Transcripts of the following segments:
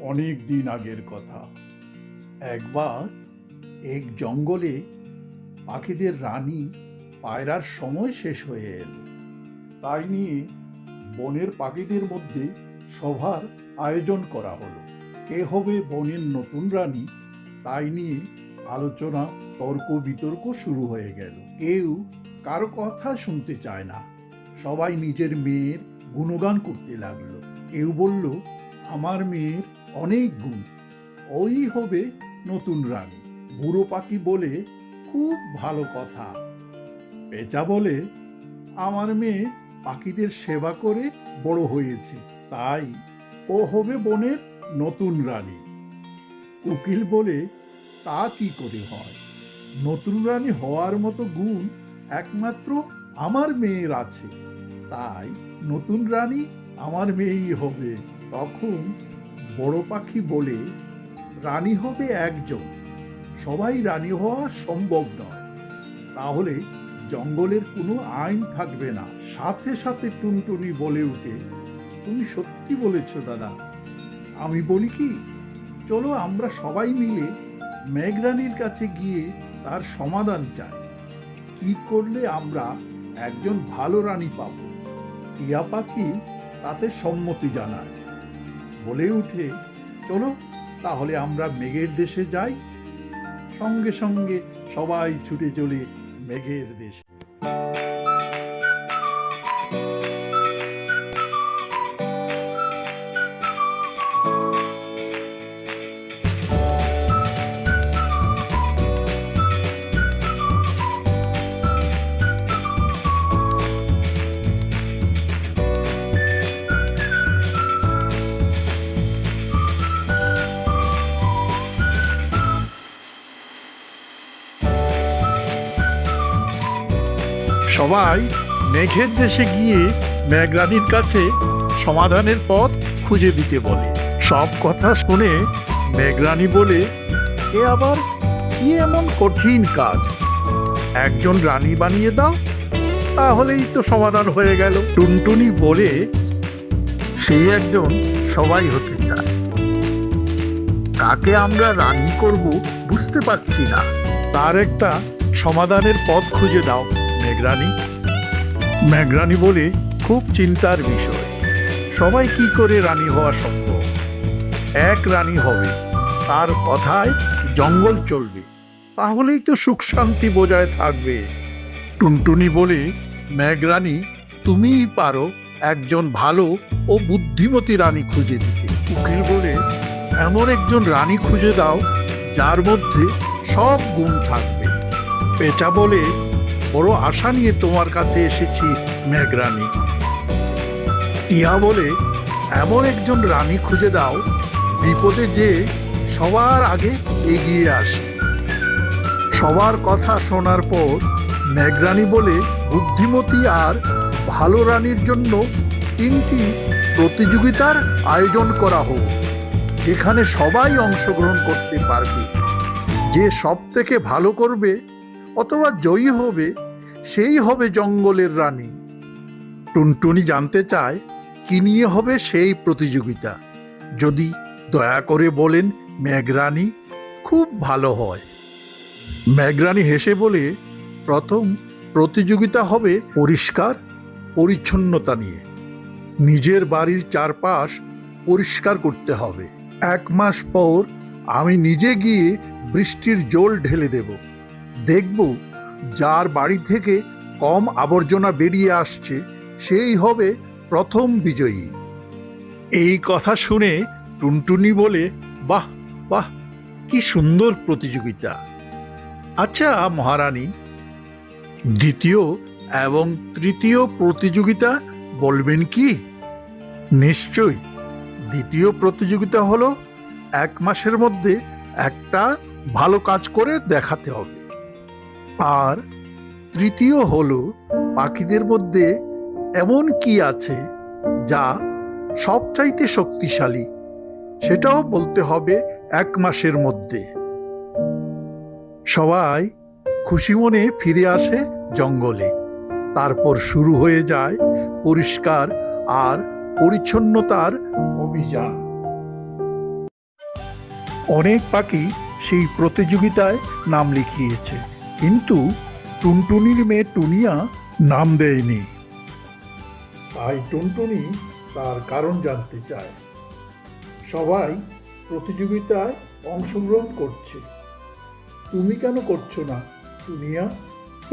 অনেক দিন আগের কথা। একবার এক জঙ্গলে পাখিদের রানী পায়রার সময় শেষ হয়ে এলো। তাই নিয়ে বনের পাখিদের মধ্যে সভার আয়োজন করা হলো। কে হবে বনের নতুন রানী, তাই নিয়ে আলোচনা, তর্ক বিতর্ক শুরু হয়ে গেল। কেউ কারো কথা শুনতে চায় না, সবাই নিজের মেয়ের গুণগান করতে লাগলো। কেউ বলল, আমার মেয়ের অনেক গুণ, ওই হবে নতুন রানী। বুড়ো পাখি বলে, খুব ভালো কথা। পেঁচা বলে, আমার মেয়ে পাখিদের সেবা করে বড় হয়েছে, তাই ও হবে বনের নতুন রানী। উকিল বলে, তা কি করে হয়? নতুন রানী হওয়ার মতো গুণ একমাত্র আমার মেয়ের আছে, তাই নতুন রানী আমার মেয়েই হবে। তখন বড় পাখি বলে, রানী হবে একজন, সবাই রানী হওয়া সম্ভব নয়। তাহলে জঙ্গলের কোনো আইন থাকবে না। সাথে সাথে টুনটুনি বলে উঠে, তুমি সত্যি বলেছ দাদা। আমি বলি কি, চলো আমরা সবাই মিলে মেঘরানীর কাছে গিয়ে তার সমাধান চাই। কি করলে আমরা একজন ভালো রানী পাব? টিয়া পাখি তাতে সম্মতি জানায়, বলে উঠে, চলো তাহলে আমরা মেঘের দেশে যাই। সঙ্গে সঙ্গে সবাই ছুটে চলে মেঘের দেশে। সবাই মেঘের দেশে গিয়ে মেঘরানীর কাছে সমাধানের পথ খুঁজে দিতে বলে। সব কথা শুনে মেঘরানী বলে, এ আবার কি এমন কঠিন কাজ? একজন রানী বানিয়ে দাও, তাহলেই তো সমাধান হয়ে গেল। টুনটুনি বলে, সেই একজন সবাই হতে চায়, কাকে আমরা রানী করব বুঝতে পারছি না। তার একটা সমাধানের পথ খুঁজে দাও মেঘরানী। মেঘরানী বলে, খুব চিন্তার বিষয়, সবাই কি করে রানী হওয়া সম্ভব? এক রানী হবে, তার কথায় জঙ্গল চলবে, তাহলেই তো সুখ শান্তি বজায় থাকবে। টুনটুনি বলে, মেঘরানী তুমিই পারো একজন ভালো ও বুদ্ধিমতী রানী খুঁজে দিতে। উকিল বলে, এমন একজন রানী খুঁজে দাও যার মধ্যে সব গুণ থাকবে। পেঁচা বলে, বড় আশা নিয়ে তোমার কাছে এসেছি মেঘরানী। টিয়া বলে, এমন একজন রানী খুঁজে দাও বিপদে যে সবার আগে এগিয়ে আসে। সবার কথা শোনার পর মেঘরানী বলে, বুদ্ধিমতী আর ভালো রানীর জন্য 3টি প্রতিযোগিতার আয়োজন করা হোক, যেখানে সবাই অংশগ্রহণ করতে পারবে। যে সব থেকে ভালো করবে অথবা জয়ী হবে, সেই হবে জঙ্গলের রানী। টুনটুনি জানতে চায়, কি নিয়ে হবে সেই প্রতিযোগিতা? যদি দয়া করে বলেন মেঘরানী, খুব ভালো হয়। মেঘরানী হেসে বলে, প্রথম প্রতিযোগিতা হবে পরিষ্কার পরিচ্ছন্নতা নিয়ে। নিজের বাড়ির চারপাশ পরিষ্কার করতে হবে। 1 মাস পর আমি নিজে গিয়ে বৃষ্টির জল ঢেলে দেব, দেখব যার বাড়ি থেকে কম আবর্জনা বেরিয়ে আসছে সেই হবে প্রথম বিজয়ী। এই কথা শুনে টুনটুনি বলে, বাহ বাহ, কি সুন্দর প্রতিযোগিতা। আচ্ছা মহারানী, দ্বিতীয় এবং তৃতীয় প্রতিযোগিতা বলবেন কি? নিশ্চয়ই। দ্বিতীয় প্রতিযোগিতা হলো 1 মাসের মধ্যে একটা ভালো কাজ করে দেখাতে হবে। আর তৃতীয় হলো, পাখিদের মধ্যে এমন কি আছে যা সবচাইতে শক্তিশালী, সেটাও বলতে হবে 1 মাসের মধ্যে। সবাই খুশি মনে ফিরে আসে জঙ্গলে। তারপর শুরু হয়ে যায় পরিষ্কার আর পরিচ্ছন্নতার অভিযান। অনেক পাখি সেই প্রতিযোগিতায় নাম লিখিয়েছে, কিন্তু টুনটুনির মেয়ে টুনিয়া নাম দেয়নি। তাই টুনটুনি তার কারণ জানতে চায়। সবাই প্রতিযোগিতায় অংশগ্রহণ করছে, তুমি কেন করছো না টুনিয়া?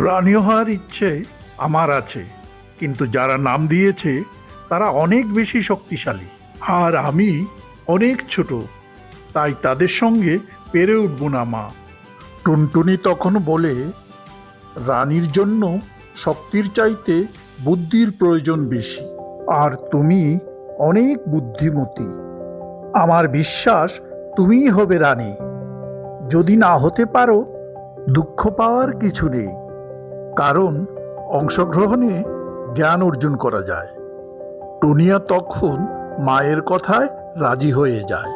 রানী হওয়ার ইচ্ছে আমার আছে, কিন্তু যারা নাম দিয়েছে তারা অনেক বেশি শক্তিশালী, আর আমি অনেক ছোট, তাই তাদের সঙ্গে পেরে উঠব না মা। টুনটুনি তখন বলে, রানীর জন্য শক্তির চাইতে বুদ্ধির প্রয়োজন বেশি, আর তুমি অনেক বুদ্ধিমতী। আমার বিশ্বাস তুমিই হবে রানী। যদি না হতে পারো, দুঃখ পাওয়ার কিছু নেই, কারণ অংশগ্রহণে জ্ঞান অর্জন করা যায়। টুনিয়া তখন মায়ের কথায় রাজি হয়ে যায়।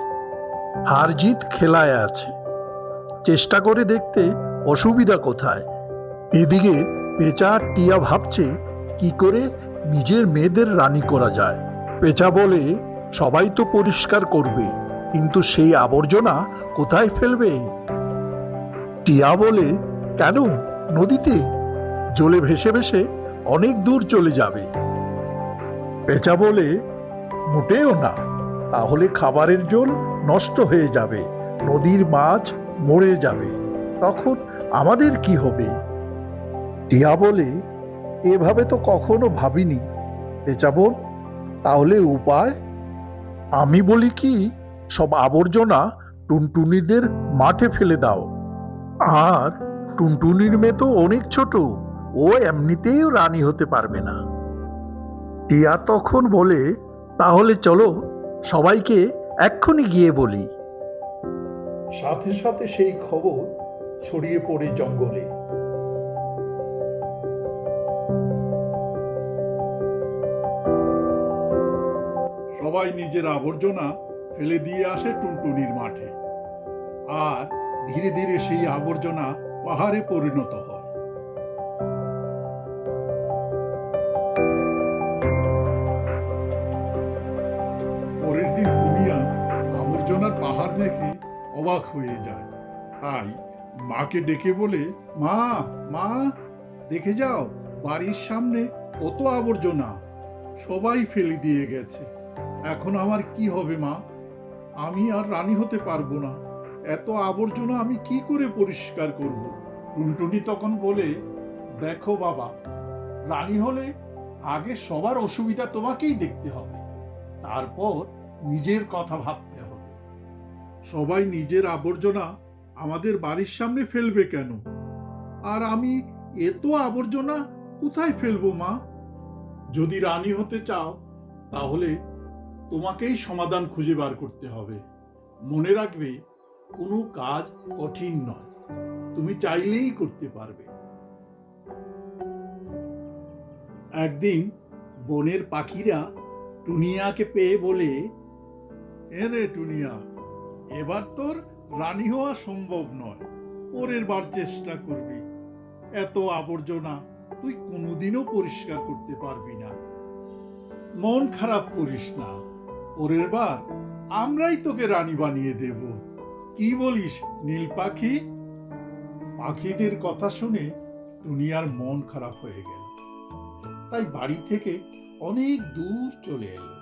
হার জিত খেলায় আছে, চেষ্টা করে দেখতে অসুবিধা কোথায়। এদিকে পেঁচা আর টিয়া ভাবছে কি করে নিজের মেয়েদের রানী করা যায়। পেঁচা বলে, সবাই তো পরিষ্কার করবে, কিন্তু সেই আবর্জনা কোথায় ফেলবে? টিয়া বলে, কেন, নদীতে? জলে ভেসে ভেসে অনেক দূর চলে যাবে। পেঁচা বলে, মোটেও না, তাহলে খাবারের জল নষ্ট হয়ে যাবে, নদীর মাছ মরে যাবে, তখন আমাদের কি হবে? টিয়া বলে, এভাবে তো কখনো ভাবিনি পেঁচা বোন, তাহলে উপায়? আমি বলি কি, সব আবর্জনা টুনটুনিদের মাঠে ফেলে দাও। আর টুনটুনির মেয়ে তো অনেক ছোট, ও এমনিতেই রানী হতে পারবে না। টিয়া তখন বলে, তাহলে চলো সবাইকে এক্ষুনি গিয়ে বলি। সাথে সাথে সেই খবর ছড়িয়ে পড়ে জঙ্গলে। সবাই নিজের আবর্জনা ফেলে দিয়ে আসে টুনটুনির মাঠে, আর ধীরে ধীরে সেই আবর্জনা পাহাড়ে পরিণত হয়। পরের দিন টুনিয়া আবর্জনার পাহাড় দেখে অবাক হয়ে যায়। তাই মাকে ডেকে বলে, মা, মা, দেখে যাও, বাড়ির সামনে কত আবর্জনা, সবাই ফেলে দিয়ে গেছে। এখন আমার কি হবে মা? আমি আর রানী হতে পারবো না, এত আবর্জনা আমি কি করে পরিষ্কার করব? টুনটুনি তখন বলে, দেখো বাবা, রানী হলে আগে সবার অসুবিধা তোমাকেই দেখতে হবে, তারপর নিজের কথা ভাবতে হবে। সবাই নিজের আবর্জনা আমাদের বাড়ির সামনে ফেলবে কেন? আর আমি এত আবর্জনা কোথায় ফেলবো মা? যদি রানী হতে চাও, তাহলে তোমাকেই সমাধান খুঁজে বার করতে হবে। মনে রাখবে, কোনো কাজ কঠিন নয়, তুমি চাইলেই করতে পারবে। একদিন বনের পাখিরা টুনিয়াকে পেয়ে বলে, এরে টুনিয়া, এবার তোর রানী হওয়া সম্ভব নয়, পরের বার চেষ্টা করবি। এত আবর্জনা তুই কোনোদিনও পরিষ্কার করতে পারবি না। মন খারাপ করিস না, পরের বার আমরাই তোকে রানী বানিয়ে দেব। কি বলিস নীল পাখি? পাখিদের কথা শুনে টুনিয়ার মন খারাপ হয়ে গেল, তাই বাড়ি থেকে অনেক দূর চলে এলো।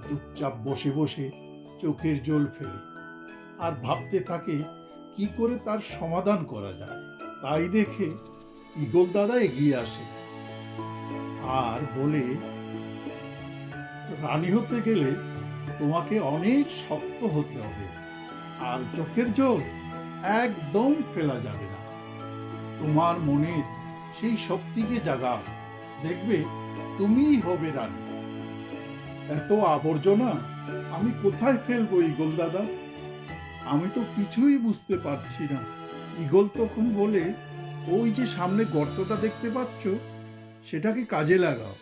চুপচাপ বসে বসে চোখের জল ফেলে আর ভাবতে থাকে কি করে তার সমাধান করা যায়। তাই দেখে ঈগল দাদা এগিয়ে আসে আর বলে, রানী হতে গেলে তোমাকে অনেক শক্ত হতে হবে, আর চোখের জল একদম ফেলা যাবে না। তোমার মনের সেই শক্তিকে জাগাও, দেখবে তুমিই হবে রানী। এত আবর্জনা আমি কোথায় ফেলবো ঈগল দাদা? আমি তো কিছুই বুঝতে পারছি না। ঈগল তখন বলে, ওই যে সামনে গর্তটা দেখতে পাচ্ছ, সেটাকে কাজে লাগাও,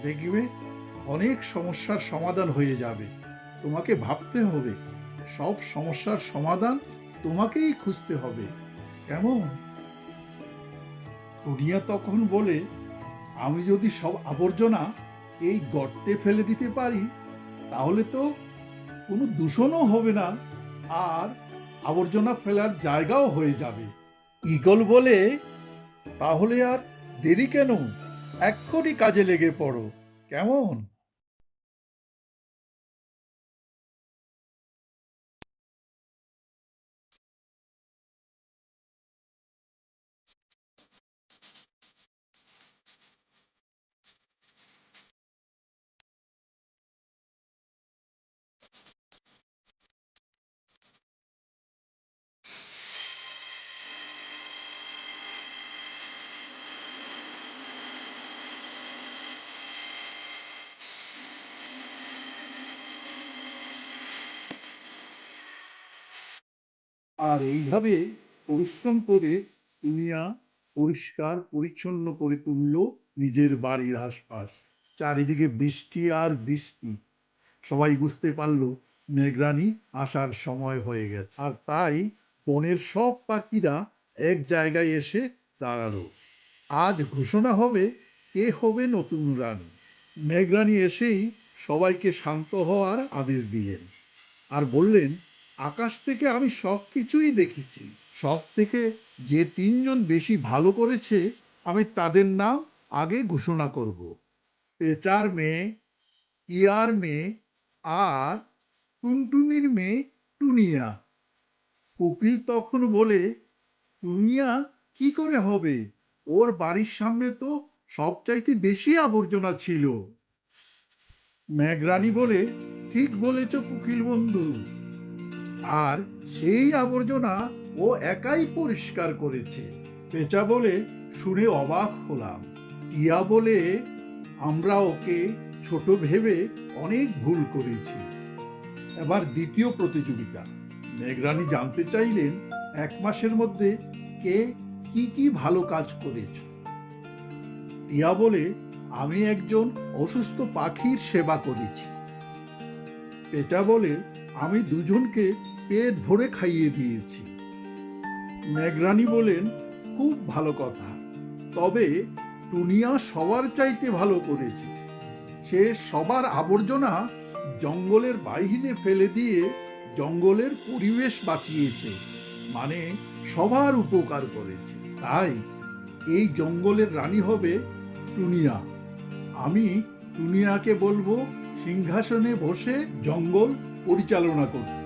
দেখবে অনেক সমস্যার সমাধান হয়ে যাবে। তোমাকে ভাবতে হবে, সব সমস্যার সমাধান তোমাকেই খুঁজতে হবে, কেমন? টুনিয়া তখন বলে, আমি যদি সব আবর্জনা এই গর্তে ফেলে দিতে পারি, তাহলে তো কোনো দূষণও হবে না, আর আবর্জনা ফেলার জায়গাও হয়ে যাবে। ঈগল বলে, তাহলে আর দেরি কেন, এক্ষুনি কাজে লেগে পড়ো, কেমন? আর এইভাবে পরিশ্রম করে দুনিয়া পরিষ্কার পরিচ্ছন্ন করে তুলল নিজের বাড়ির আশপাশ। চারিদিকে বৃষ্টি আর বৃষ্টি। সবাই বুঝতে পারলো মেঘরানী আসার সময় হয়ে গেছে। আর তাই বনের সব পাখিরা এক জায়গায় এসে দাঁড়ালো। আজ ঘোষণা হবে কে হবে নতুন রানী। মেঘরানী এসেই সবাইকে শান্ত হওয়ার আদেশ দিলেন আর বললেন, আকাশ থেকে আমি সব কিছুই দেখেছি। সব থেকে যে তিনজন বেশি ভালো করেছে আমি তাদের নাম আগে ঘোষণা করব। পেঁচার মেয়ে, টিয়ার মেয়ে আর টুনটুনির মেয়ে টুনিয়া। কোকিল তখন বলে, টুনিয়া কি করে হবে? ওর বাড়ির সামনে তো সবচাইতে বেশি আবর্জনা ছিল। মেঘরানী বলে, ঠিক বলেছ কোকিল বন্ধু, আর সেই আবর্জনা ও একাই পরিষ্কার করেছে। পেঁচা বলে, শুনে অবাক হলাম। টিয়া বলে, আমরা ওকে ছোট ভেবে অনেক ভুল করেছি। এবার দ্বিতীয় প্রতিযোগিতা। মেঘরানী জানতে চাইলেন, 1 মাসের মধ্যে কে কি কি ভালো কাজ করেছ। টিয়া বলে, আমি একজন অসুস্থ পাখির সেবা করেছি। পেঁচা বলে, আমি দুজনকে পেট ভরে খাইয়ে দিয়েছি। মেঘরানী বলেন, খুব ভালো কথা, তবে টুনিয়া সবার চাইতে ভালো করেছে। সে সবার আবর্জনা জঙ্গলের বাইরে ফেলে দিয়ে জঙ্গলের পরিবেশ বাঁচিয়েছে, মানে সবার উপকার করেছে। তাই এই জঙ্গলের রানী হবে টুনিয়া। আমি টুনিয়াকে বলবো সিংহাসনে বসে জঙ্গল পরিচালনা করতে।